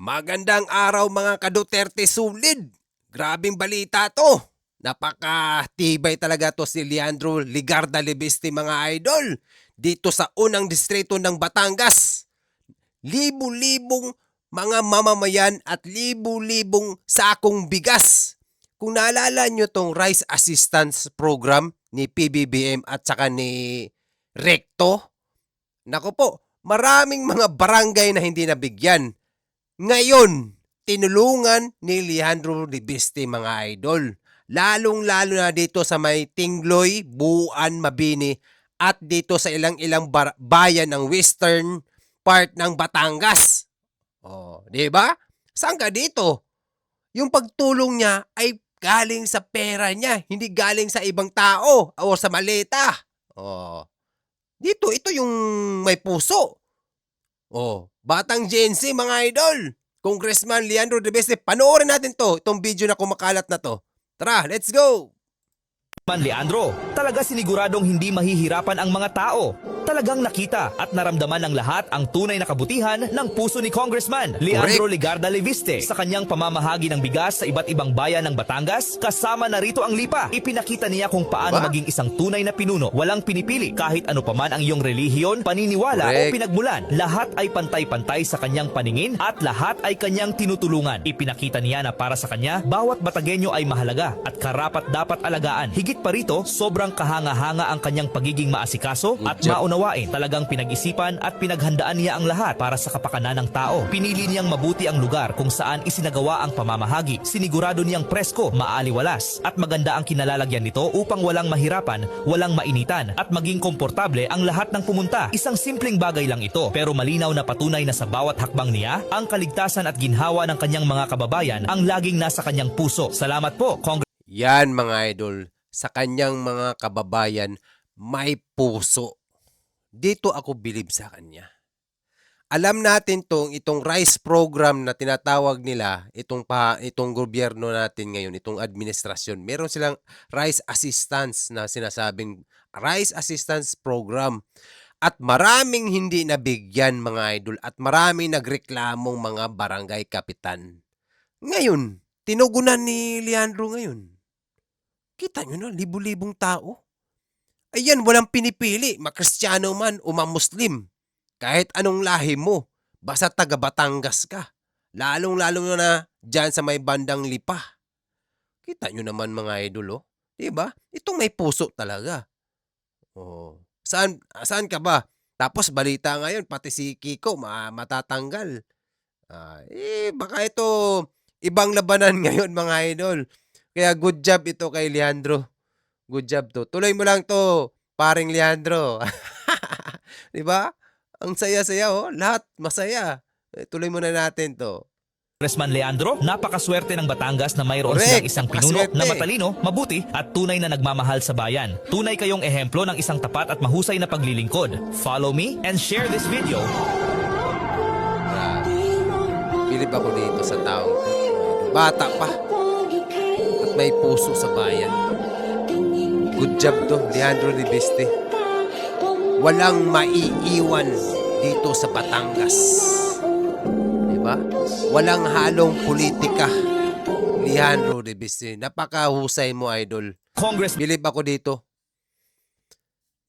Magandang araw mga ka-Duterte sulid. Grabing balita to. Napakatibay talaga to si Leandro Ligarda Libiste mga idol. Dito sa unang distrito ng Batangas. Libu-libong mga mamamayan at libu-libong sakong bigas. Kung naalala nyo tong Rice Assistance Program ni PBBM at saka ni Recto, nako po, maraming mga barangay na hindi nabigyan. Ngayon, tinulungan ni Leandro Libiste mga idol. Lalong-lalo na dito sa may Tingloy, Buuan, Mabini at dito sa ilang-ilang bayan ng western part ng Batangas. Oh, 'di ba? Saan ka dito? Yung pagtulong niya ay galing sa pera niya, hindi galing sa ibang tao o sa maleta. Oh, dito ito yung may puso. Oh, batang Gen Z mga idol. Congressman Leandro Libiste, panoorin natin to, itong video na kumakalat na to. Tara, let's go! Leandro, talaga siniguradong hindi mahihirapan ang mga tao. Talagang nakita at naramdaman ng lahat ang tunay na kabutihan ng puso ni Congressman Leandro Ligarda Libiste sa kanyang pamamahagi ng bigas sa iba't ibang bayan ng Batangas. Kasama na rito ang lipa. Ipinakita niya kung paano maging isang tunay na pinuno. Walang pinipili kahit ano paman ang iyong relihiyon, paniniwala o pinagmulan. Lahat ay pantay-pantay sa kanyang paningin at lahat ay kanyang tinutulungan. Ipinakita niya na para sa kanya, bawat Batagenyo ay mahalaga at karapat dapat alagaan. Higit pa rito, sobrang kahanga-hanga ang kanyang pagiging maasikaso at maunawain. Talagang pinag-isipan at pinaghandaan niya ang lahat para sa kapakanan ng tao. Pinili niyang mabuti ang lugar kung saan isinagawa ang pamamahagi. Sinigurado niyang presko, maaliwalas at maganda ang kinalalagyan nito upang walang mahirapan, walang mainitan at maging komportable ang lahat ng pumunta. Isang simpleng bagay lang ito pero malinaw na patunay na sa bawat hakbang niya, ang kaligtasan at ginhawa ng kanyang mga kababayan ang laging nasa kanyang puso. Salamat po, Yan mga idol, sa kanyang mga kababayan may puso. Dito ako bilib sa kanya. Alam natin itong rice program na tinatawag nila, itong gobyerno natin ngayon, itong administrasyon. Meron silang rice assistance na sinasabing rice assistance program. At maraming hindi nabigyan mga idol at maraming nagreklamong mga barangay kapitan. Ngayon, tinugunan ni Leandro ngayon. Kita nyo na, libu-libong tao. Ayan, walang pinipili, makristyano man o mamuslim. Kahit anong lahi mo, basta taga Batangas ka. Lalong-lalo na dyan sa may bandang Lipa. Kita nyo naman mga idol, oh. Diba? Itong may puso talaga. Oh. Saan ka ba? Tapos balita ngayon, pati si Kiko matatanggal. Baka ito ibang labanan ngayon mga idol. Kaya good job ito kay Leandro. Good job to. Tuloy mo lang to, paring Leandro. 'Di ba? Ang saya-saya oh, lahat masaya. Tuloy muna natin to. Congressman Leandro, napakaswerte ng Batangas na mayroon silang isang pinuno na matalino, mabuti at tunay na nagmamahal sa bayan. Tunay kayong ehemplo ng isang tapat at mahusay na paglilingkod. Follow me and share this video. Bilib ako dito sa taong bata pa at may puso sa bayan. Good job to, Leandro Libiste. Walang maiiwan dito sa Batangas. Diba? Walang halong politika. Leandro Libiste. Napakahusay mo, idol. Bilib ako dito.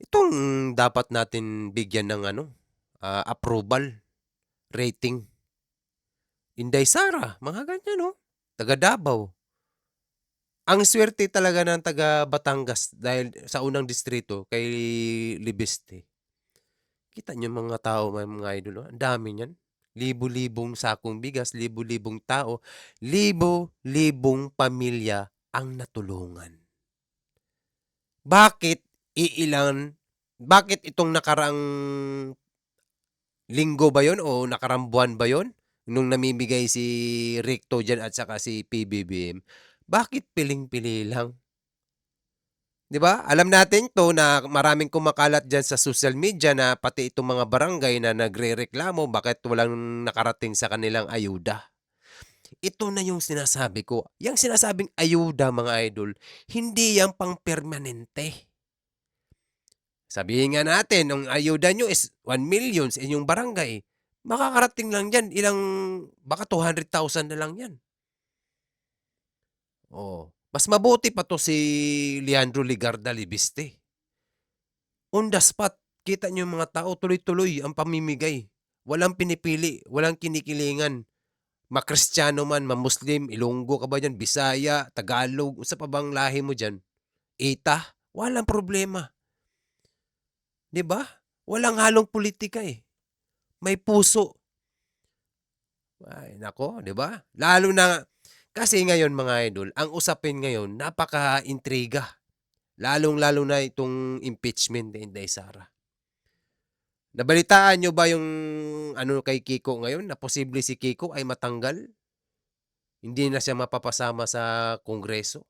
Itong dapat natin bigyan ng approval, rating. Inday Sara, mga ganyan, no? Taga Davao. Ang swerte talaga ng taga Batangas dahil sa unang distrito kay Libiste. Kita niyo mga tao, mga idol, ang dami niyan. Libo-libong sakong bigas, libo-libong tao, libo-libong pamilya ang natulungan. Bakit itong nakarang linggo ba yon o nakarang buwan ba yon? Nung namimigay si Recto dyan at saka si PBBM, bakit piling-pili lang? 'Di ba? Alam natin 'to na maraming kumakalat diyan sa social media na pati itong mga barangay na nagrereklamo bakit walang nakarating sa kanilang ayuda. Ito na yung sinasabi ko. Yang sinasabing ayuda mga idol, hindi yan pang permanente. Sabihin nga natin, ang ayuda nyo is 1 million sa inyong barangay. makakarating lang yan, baka 200,000 na lang yan. Oh, mas mabuti pa 'to si Leandro Ligarda Libiste. On the spot, kita niyo yung mga tao tuloy-tuloy ang pamimigay. Walang pinipili, walang kinikilingan. Ma-Kristiyano man, ma-Muslim, Ilonggo ka ba diyan, Bisaya, Tagalog, unsa pa bang lahi mo diyan? Ita, walang problema. 'Di ba? Walang halong politika eh. May puso. Ay nako, 'di ba? Lalo na kasi ngayon mga idol, ang usapin ngayon napaka-intriga. Lalong-lalo na itong impeachment ni Inday Sara. Nabalitaan niyo ba yung ano kay Kiko ngayon na posible si Kiko ay matanggal? Hindi na siya mapapasama sa Kongreso?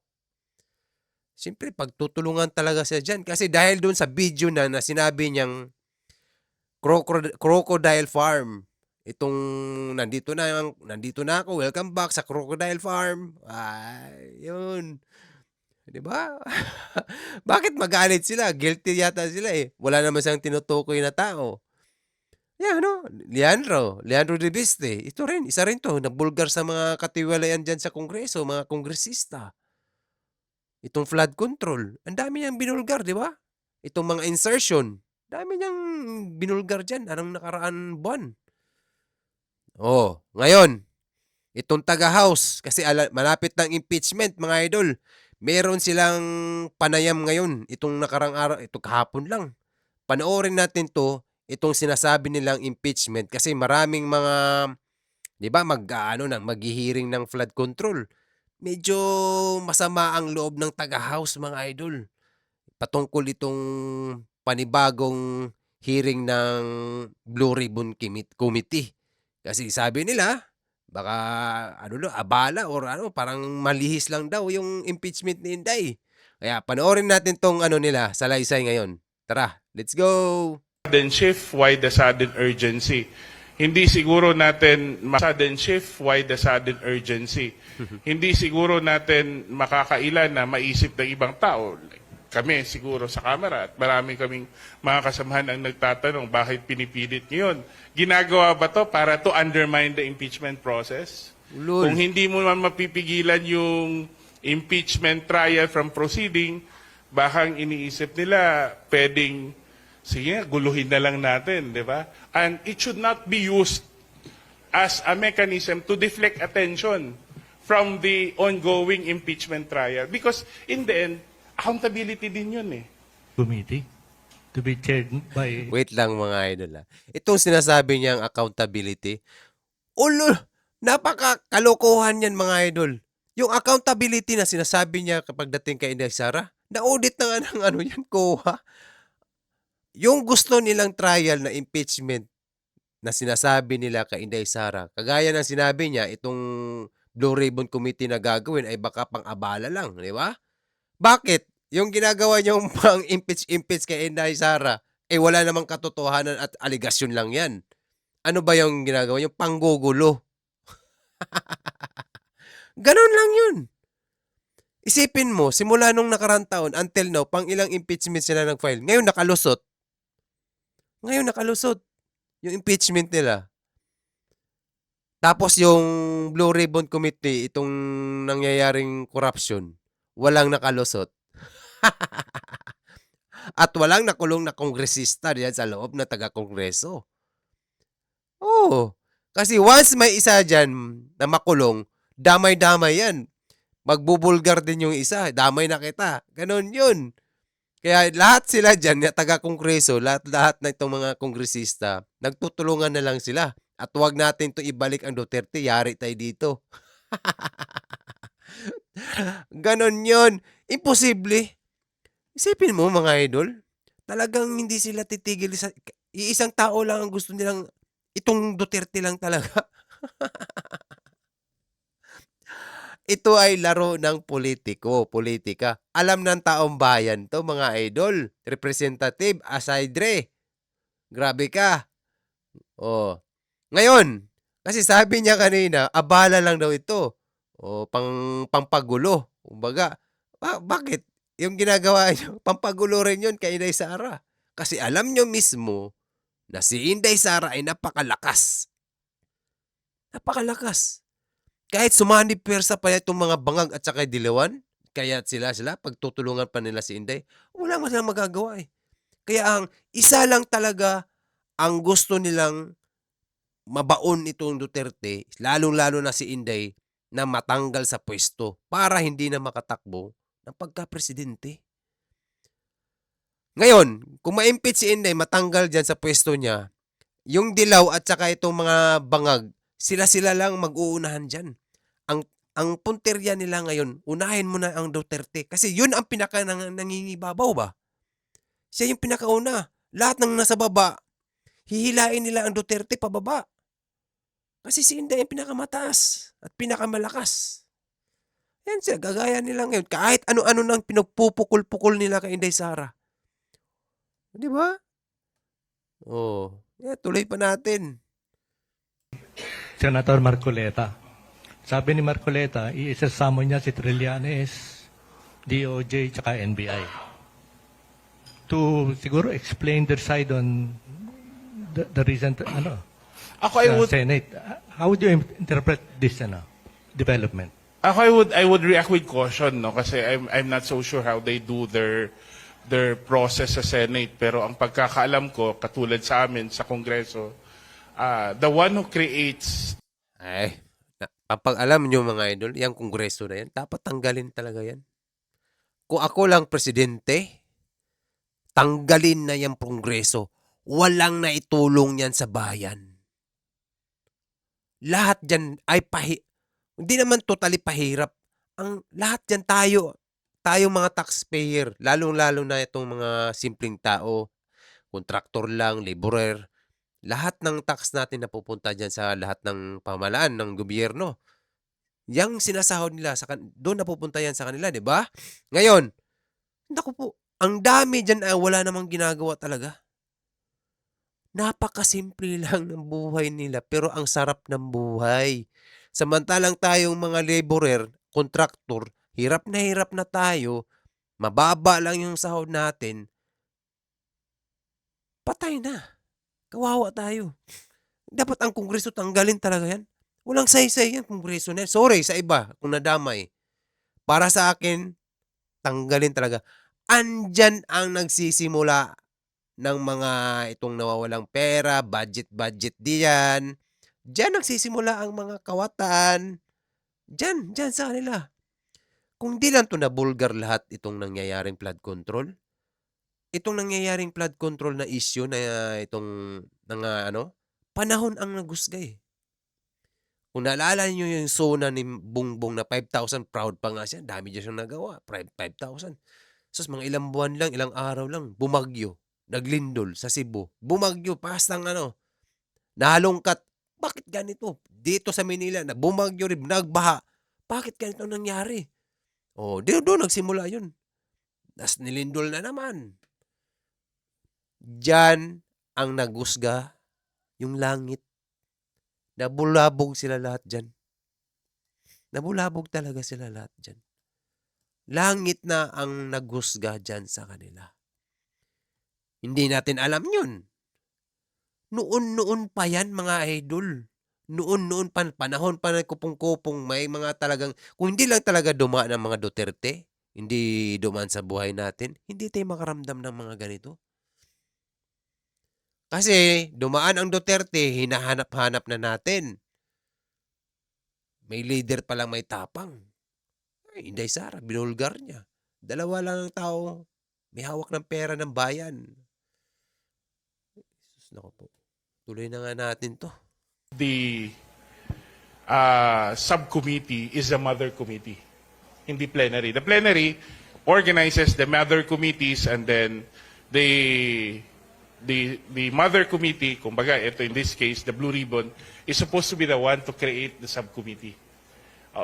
Siyempre pagtutulungan talaga siya diyan kasi dahil doon sa video na sinabi niyang crocodile farm. Itong nandito na ako, welcome back sa crocodile farm. Ay, yun. 'Di ba? Bakit magalit sila? Guilty yata sila eh. Wala naman siyang tinutukoy na tao. Yan ano, Leandro Ribiste. Ito rin, isa rin to, nabulgar sa mga katiwalian dyan sa Kongreso, mga kongresista. Itong flood control, ang dami niyang binulgar, di ba? Itong mga insertion, dami niyang binulgar dyan, anong nakaraan buwan. Oh, ngayon, itong taga-house, kasi malapit ng impeachment, mga idol. Meron silang panayam ngayon, itong nakarang araw, ito kahapon lang. Panoorin natin to, itong sinasabi nilang impeachment kasi maraming mga, 'di ba, maghihiring ng flood control. Medyo masama ang loob ng taga-house mga idol. Patungkol itong panibagong hearing ng Blue Ribbon Committee. Kasi sabi nila, baka abala or parang malihis lang daw yung impeachment ni Inday. Kaya panoorin natin tong nila, salaysay ngayon. Tara, let's go! Sudden shift, why the sudden urgency? Hindi siguro natin sudden shift, why the sudden urgency? Hindi siguro natin makakailan na maisip ng ibang tao. Kami siguro sa Kamara at marami kaming mga kasamahan ang nagtatanong bakit pinipilit niyo yun. Ginagawa ba to para to undermine the impeachment process? Ulol. Kung hindi mo man mapipigilan yung impeachment trial from proceeding, baka ang iniisip nila pwedeng sige, guluhin na lang natin, di ba? And it should not be used as a mechanism to deflect attention from the ongoing impeachment trial. Because in the end, accountability din yun eh. Committee to be chaired by Wait lang mga idol. Itong sinasabi niyang accountability, ulo, napaka-kalokohan yan mga idol. Yung accountability na sinasabi niya kapag dating kay Inday Sara, na-audit na nga ng yan, COA. Yung gusto nilang trial na impeachment na sinasabi nila kay Inday Sara, kagaya ng sinabi niya, itong Blue Ribbon Committee na gagawin ay baka pang-abala lang, di ba? Bakit? Yung ginagawa niyong pang-impeach kay Inday Sara, wala namang katotohanan at aligasyon lang yan. Ano ba yung ginagawa? Yung panggugulo. Ganon lang yun. Isipin mo, simula nung nakarang taon until now, pang ilang impeachment sila nag-file. Ngayon nakalusot yung impeachment nila. Tapos yung Blue Ribbon Committee, itong nangyayaring corruption, walang nakalusot. At walang nakulong na kongresista diyan sa loob na taga-kongreso. Oo. Kasi once may isa dyan na makulong, damay-damay yan. Magbubulgar din yung isa, damay na kita. Ganon yun. Kaya lahat sila dyan, taga-kongreso, lahat na itong mga kongresista, nagtutulungan na lang sila. At huwag natin to ibalik ang Duterte, yari tayo dito. Ganon yun. Imposible. Isipin mo mga idol, talagang hindi sila titigil. Iisang tao lang ang gusto nilang, itong Duterte lang talaga. Ito ay laro ng politika. Alam ng taong bayan to mga idol. Representative Asaydre. Grabe ka. Oh. Ngayon, kasi sabi niya kanina, abala lang daw ito. O pangpagulo. Kumbaga, bakit? Yung ginagawa niyo, pampagulo rin yun kay Inday Sara. Kasi alam niyo mismo na si Inday Sara ay napakalakas. Napakalakas. Kahit sumanib pwersa pa itong mga bangag at saka dilawan, kaya sila, pagtutulungan pa nila si Inday, wala mo silang magagawa eh. Kaya ang isa lang talaga ang gusto nilang mabaon itong Duterte, lalong-lalo na si Inday, na matanggal sa pwesto para hindi na makatakbo ng pagka-presidente. Ngayon, kung ma-impeach si Inday, matanggal dyan sa pwesto niya, yung dilaw at saka itong mga bangag, sila-sila lang mag-uunahan dyan. Ang punterya nila ngayon, unahin mo na ang Duterte. Kasi yun ang nangingibabaw ba? Siya yung pinakauna. Lahat ng nasa baba, hihilain nila ang Duterte pababa. Kasi si Inday ang pinakamataas at pinakamalakas. Yan siya, gagaya nila ngayon. Kahit ano-ano nang pinagpupukol-pukol nila kay Inday Sara. Di ba? Tuloy pa natin. Senator Marcoleta. Sabi ni Marcoleta, i-isasama niya si Trillanes, DOJ, tsaka NBI. To siguro explain their side on the recent Ako, I would, Senate. How would you interpret this development? I would react with caution, no? Kasi I'm not so sure how they do their process sa Senate. Pero ang pagkakaalam ko, katulad sa amin, sa Kongreso, the one who creates... Kapag alam nyo mga idol, yung kongreso na yan, dapat tanggalin talaga yan. Kung ako lang presidente, tanggalin na yung kongreso. Walang naitulong yan sa bayan. Lahat dyan ay hindi naman totally pahirap. Ang lahat dyan tayo mga taxpayer, lalong-lalo na itong mga simpleng tao, kontraktor lang, laborer, lahat ng tax natin napupunta dyan sa lahat ng pamahalaan ng gobyerno. Yang sinasahod nila, doon napupunta yan sa kanila, di ba? Ngayon, naku po, ang dami dyan wala namang ginagawa talaga. Napakasimple lang ng buhay nila, pero ang sarap ng buhay. Samantalang tayong mga laborer, kontraktor, hirap na tayo, mababa lang yung sahod natin, patay na. Kawawa tayo. Dapat ang kongreso tanggalin talaga yan. Walang saysay yan, kongreso na yan. Sorry sa iba kung nadamay. Para sa akin, tanggalin talaga. Andyan ang nagsisimula ng mga itong nawawalang pera, budget diyan. Diyan nagsisimula ang mga kawatan. Diyan sa kanila. Kung di lang ito nabulgar lahat itong nangyayaring flood control, itong nangyayaring flood control na issue na itong panahon ang nagusgay. Kung naalala nyo yung zona ni Bongbong na 5,000, proud pa nga siya. Dami niya siyang nagawa. 5,000. So, mga ilang buwan lang, ilang araw lang, bumagyo. Naglindol sa Cebu. Bumagyo, pastang nahalongkat. Bakit ganito? Dito sa Manila, bumagyo rin, nagbaha. Bakit ganito nangyari? Doon nagsimula yun. Tas nilindol na naman. Diyan ang nagusga yung langit. Nabulabog sila lahat dyan. Nabulabog talaga sila lahat dyan. Langit na ang nagusga dyan sa kanila. Hindi natin alam yun. Noon pa yan mga idol. Noon pa, panahon pa ng kupong-kupong, may mga talagang, kung hindi lang talaga dumaan ng mga Duterte, hindi dumaan sa buhay natin, hindi tayo makaramdam ng mga ganito. Kasi dumaan ang Duterte, hinahanap-hanap na natin. May leader pa lang may tapang. Inday Sara, binulgar niya. Dalawa lang ang tao, may hawak ng pera ng bayan. Naku po, tuloy na nga natin to. The subcommittee is the mother committee, hindi plenary. The plenary organizes the mother committees, and then the mother committee, kumbaga, ito in this case, the Blue Ribbon, is supposed to be the one to create the subcommittee.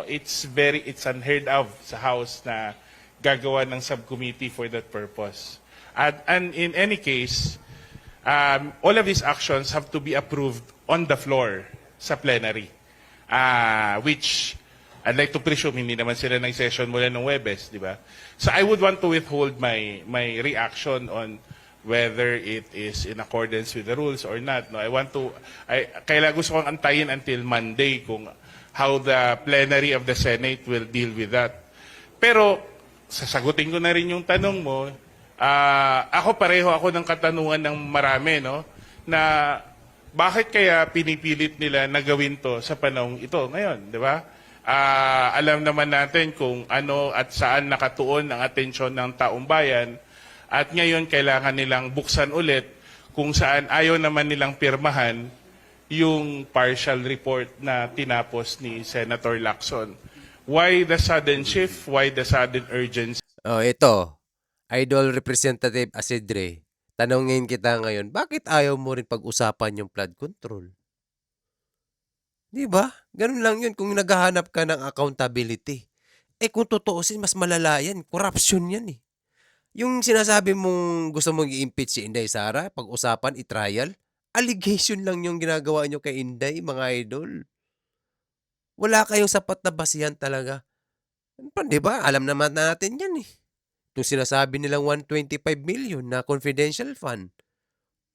It's unheard of sa House na gagawa ng subcommittee for that purpose. And in any case, all of these actions have to be approved on the floor sa plenary, which I'd like to presume hindi naman sila nag-session mula ng Webes, di ba? So I would want to withhold my reaction on whether it is in accordance with the rules or not. No, kailangan gusto kong antayin until Monday kung how the plenary of the Senate will deal with that. Pero sasagutin ko na rin yung tanong mo. Ako pareho ako ng katanungan ng marami, no, na bakit kaya pinipilit nila na gawin to sa panahong ito ngayon, di ba? Alam naman natin kung ano at saan nakatuon ang atensyon ng taong bayan. At ngayon, kailangan nilang buksan ulit kung saan ayaw naman nilang pirmahan yung partial report na tinapos ni Senator Lacson. Why the sudden shift? Why the sudden urgency? Oh, ito. Idol Representative Asidre, tanongin kita ngayon, bakit ayaw mo rin pag-usapan yung flood control? Di ba? Ganun lang yun kung naghahanap ka ng accountability. Kung totoosin, mas malala yan. Corruption yan eh. Yung sinasabi mong gusto mong i-impeach si Inday Sara, pag-usapan, i-trial, allegation lang yung ginagawa nyo kay Inday, mga idol. Wala kayong sapat na basihan talaga. Di ba? Alam naman natin yan eh. Yung sinasabi nilang 125 million na confidential fund.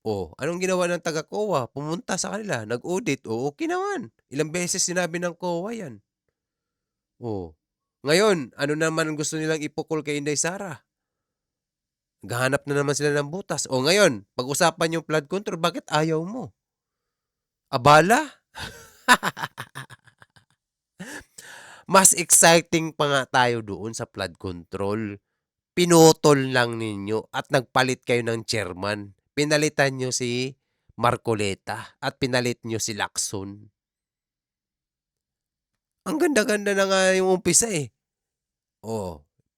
Anong ginawa ng taga-COA? Pumunta sa kanila, nag-audit. Okay naman. Ilang beses sinabi ng COA yan. Ngayon, ano naman ang gusto nilang ipukol kay Inday Sara? Naghahanap na naman sila ng butas. Ngayon, pag-usapan yung flood control, bakit ayaw mo? Abala? Mas exciting pa nga tayo doon sa flood control. Pinutol lang ninyo at nagpalit kayo ng chairman. Pinalitan nyo si Marcoleta at pinalit nyo si Lacson. Ang ganda-ganda na nga yung umpisa eh.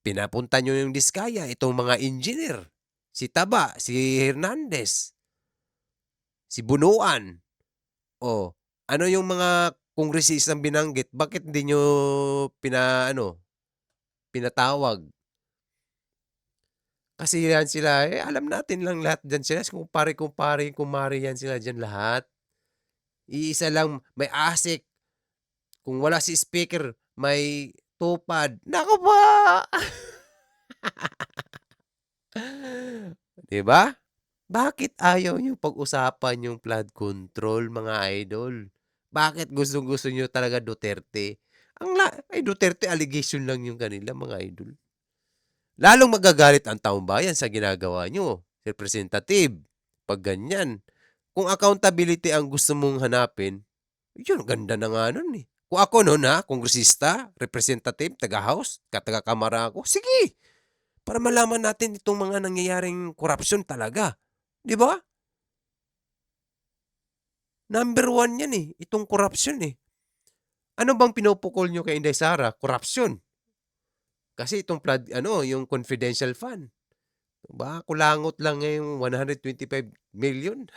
Pinapunta nyo yung Diskaya, itong mga engineer. Si Taba, si Hernandez, si Bunuan. Ano yung mga kongresistang binanggit? Bakit hindi nyo pinatawag? Kasi yan sila, alam natin lang lahat dyan sila. Kumpare, kumari yan sila dyan lahat. Iisa lang, may asik. Kung wala si speaker, may tupad. Nako ba? Diba? Bakit ayaw nyo pag-usapan yung flood control, mga idol? Bakit gusto nyo talaga Duterte? Duterte allegation lang yung kanila, mga idol. Lalong magagalit ang taong bayan sa ginagawa nyo, representative. Pag ganyan, kung accountability ang gusto mong hanapin, yun, ganda na nga nun eh. Kung ako noon kongresista, representative, taga-house, taga-kamara ako, sige, para malaman natin itong mga nangyayaring corruption talaga. Di ba? Number 1 yan eh, itong corruption eh. Ano bang pinupukol nyo kay Inday Sara? Corruption. Kasi itong flood, yung confidential fund. Ba, kulangot lang ngayong 125 million.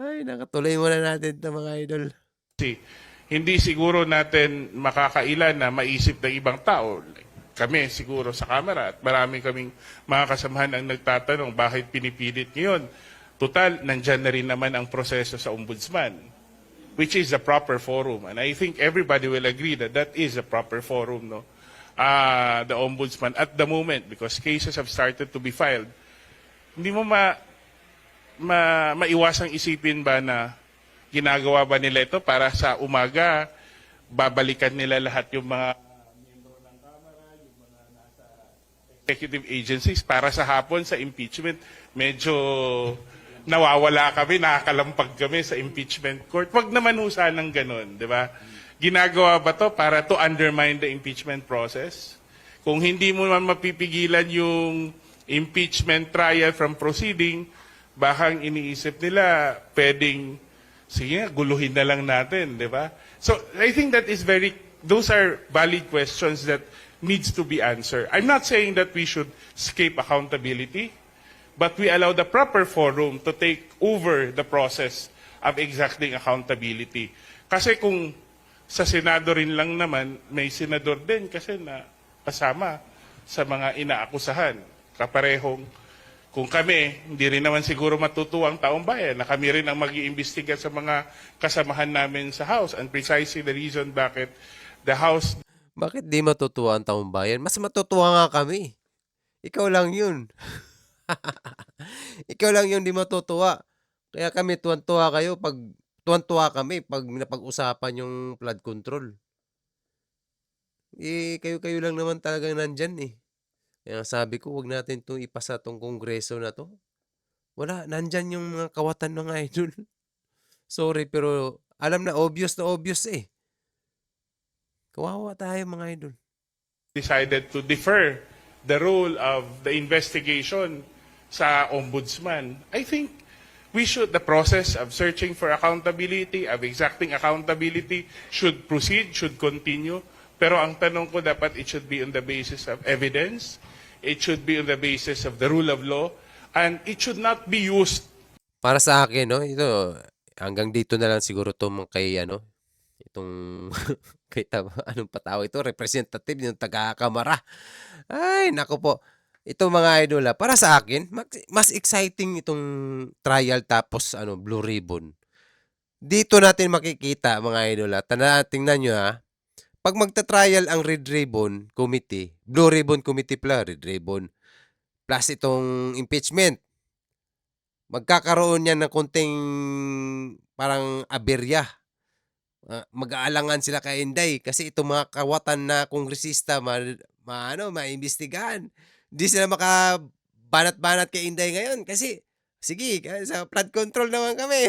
Ay, nakatuloy muna natin ito, mga idol. Hindi siguro natin makakailan na maisip ng ibang tao. Kami siguro sa Kamara at marami kaming mga kasamahan ang nagtatanong bakit pinipilit ngayon. Total, nandyan na rin naman ang proseso sa Ombudsman, which is the proper forum. And I think everybody will agree that that is a proper forum, no? The Ombudsman at the moment, because cases have started to be filed. Hindi mo maiwasang isipin ba na ginagawa ba nila ito para sa umaga, babalikan nila lahat yung mga miyembro ng Kamara, yung mga nasa executive agencies para sa hapon sa impeachment. Medyo nawawala kami, nakakalampag kami sa impeachment court. Wag naman usa ng ganun, di ba? Ginagawa ba to para to undermine the impeachment process? Kung hindi mo man mapipigilan yung impeachment trial from proceeding, baka ang iniisip nila, pwedeng, sige, guluhin na lang natin, di ba? So, I think that is those are valid questions that needs to be answered. I'm not saying that we should escape accountability, but we allow the proper forum to take over the process of exacting accountability. Kasi kung sa Senado rin lang naman, may senador din kasi na kasama sa mga inaakusahan. Kaparehong, kung kami, hindi rin naman siguro matutuwa ang taong bayan na kami rin ang mag-iimbestiga sa mga kasamahan namin sa House. And precisely the reason bakit the House... Bakit di matutuwa ang taong bayan? Mas matutuwa nga kami. Ikaw lang yun. Ikaw lang yung di matutuwa. Kaya kami tuwan-tuwa kami pag napag-usapan yung flood control. Kayo-kayo lang naman talagang nandyan eh. Kaya sabi ko, wag natin 'tong ipasa 'tong kongreso na 'to. Wala, nandyan yung mga kawatan mga idol. Sorry, pero alam na obvious eh. Kawawa tayo mga idol. Decided to defer the role of the investigation sa ombudsman. I think the process of searching for accountability, of exacting accountability should proceed, should continue. Pero ang tanong ko dapat it should be on the basis of evidence, it should be on the basis of the rule of law, and it should not be used Para sa akin 'no, ito hanggang dito na lang siguro 'to kay itong kay anong pa tawag ito, representative yung taga-Kamara. Ay naku po. Ito mga idol, para sa akin mas exciting itong trial tapos Blue Ribbon. Dito natin makikita mga idol, tingnan niyo 'pag magta-trial ang Red Ribbon Committee, Blue Ribbon Committee pala, Red Ribbon, plus itong impeachment, magkakaroon yan ng konting parang aberya. Mag-aalangan sila kay Inday kasi itong mga kawatan na kongresista maimbestigahan. Hindi sila makabanat-banat kay Inday ngayon kasi sige, sa flood control naman kami.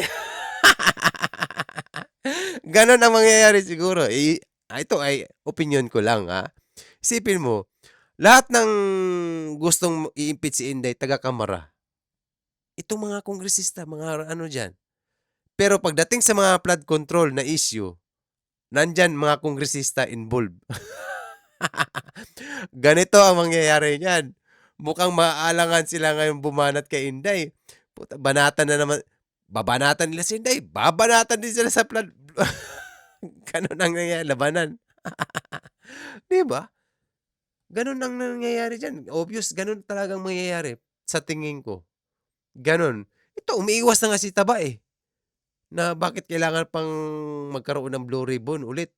Ganon ang mangyayari siguro. Ito ay opinion ko lang Isipin mo, lahat ng gustong i-impeach si Inday, taga-Kamara. Itong mga kongresista, mga ano dyan. Pero pagdating sa mga flood control na issue, nandyan mga kongresista involved. Ganito ang mangyayari niyan. Mukhang maaalangan sila ngayon bumanat kay Inday. Puta, banatan na naman. Babanatan nila si Inday. Babanatan din sila sa flood. Ganun ang nangyayari. Labanan. Di ba? Ganun ang nangyayari dyan. Obvious, ganun talagang mangyayari. Sa tingin ko. Ganun. Ito, umiiwas na nga si Taba na bakit kailangan pang magkaroon ng Blue Ribbon ulit.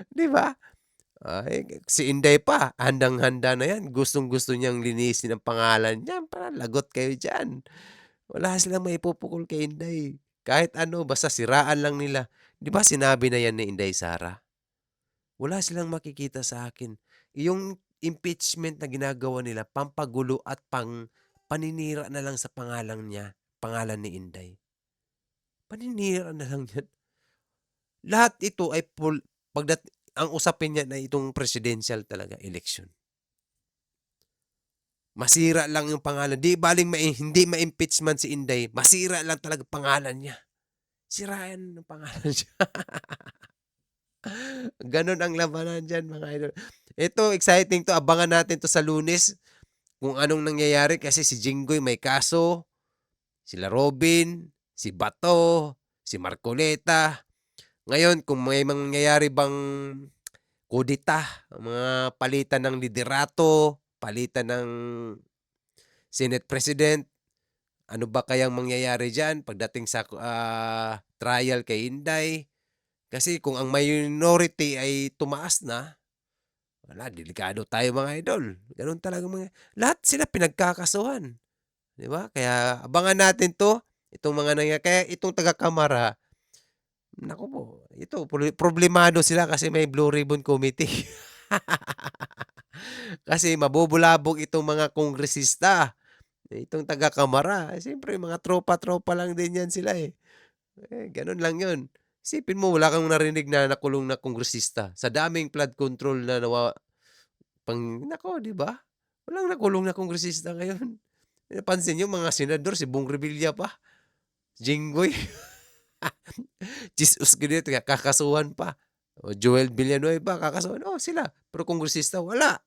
Di ba? Si Inday pa, handang-handa na yan. Gustong-gusto niyang linisin ang pangalan niya. Para lagot kayo dyan. Wala silang maipupukol kay Inday. Kahit basta siraan lang nila. Di ba sinabi na yan ni Inday Sara? Wala silang makikita sa akin. Yung impeachment na ginagawa nila, pampagulo at paninira na lang sa pangalan niya, pangalan ni Inday. Paninira na lang yan. Lahat ito ay ang usapin niya na itong presidential talaga, election. Masira lang yung pangalan. Di baling hindi ma-impeachment si Inday, masira lang talaga pangalan niya. Sirayan ng pangalan niya. Ganon ang labanan dyan, mga idol. Ito, exciting to. Abangan natin to sa Lunes kung anong nangyayari kasi si Jinggoy may kaso, sila Robin, si Bato, si Marcoleta. Ngayon, kung may mangyayari bang kudita, mga palitan ng liderato, palitan ng Senate President, ano ba kayang mangyayari dyan pagdating sa trial kay Inday? Kasi kung ang minority ay tumaas na, wala, delikado tayo mga idol. Ganun talaga lahat sila pinagkakasuhan. Di ba? Kaya abangan natin to. Itong mga nangyayari. Kaya itong taga-Kamara, naku po, ito, problemado sila kasi may Blue Ribbon Committee. Kasi mabubulabog itong mga kongresista. Itong taga-Kamara. Siyempre, mga tropa-tropa lang din yan sila ganun lang yun. Isipin mo, wala kang narinig na nakulong na kongresista. Sa daming flood control na nako, di ba? Walang nakulong na kongresista ngayon. Napansin nyo, mga senador, si Bong Revilla pa. Jinggoy. Jesus ganito, kakasuhan pa. O Joel Villanueva, kakasuhan. Sila. Pero kongresista, wala.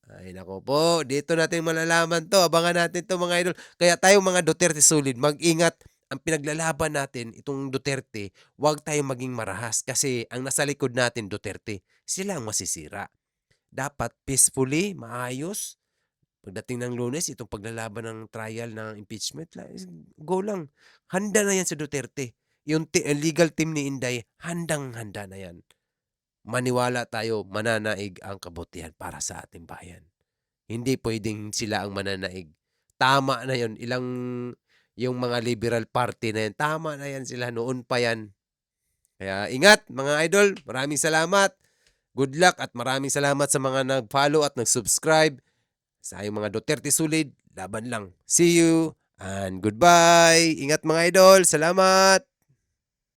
Ay, nako po. Dito natin malalaman to. Abangan natin to mga idol. Kaya tayo mga Duterte solid, mag-ingat. Ang pinaglalaban natin, itong Duterte, huwag tayong maging marahas kasi ang nasa likod natin, Duterte, sila ang masisira. Dapat peacefully, maayos. Pagdating ng Lunes, itong paglalaban ng trial ng impeachment, go lang. Handa na yan sa Duterte. Yung legal team ni Inday, handang-handa na yan. maniwala tayo, mananaig ang kabutihan para sa ating bayan. Hindi pwedeng sila ang mananaig. Tama na yon. Yung mga liberal party na yan, tama na yan sila. Noon pa yan. Kaya ingat mga idol. Maraming salamat. Good luck at maraming salamat sa mga nag-follow at nag-subscribe. Sa yung mga Duterte Sulid, laban lang. See you and goodbye. Ingat mga idol. Salamat.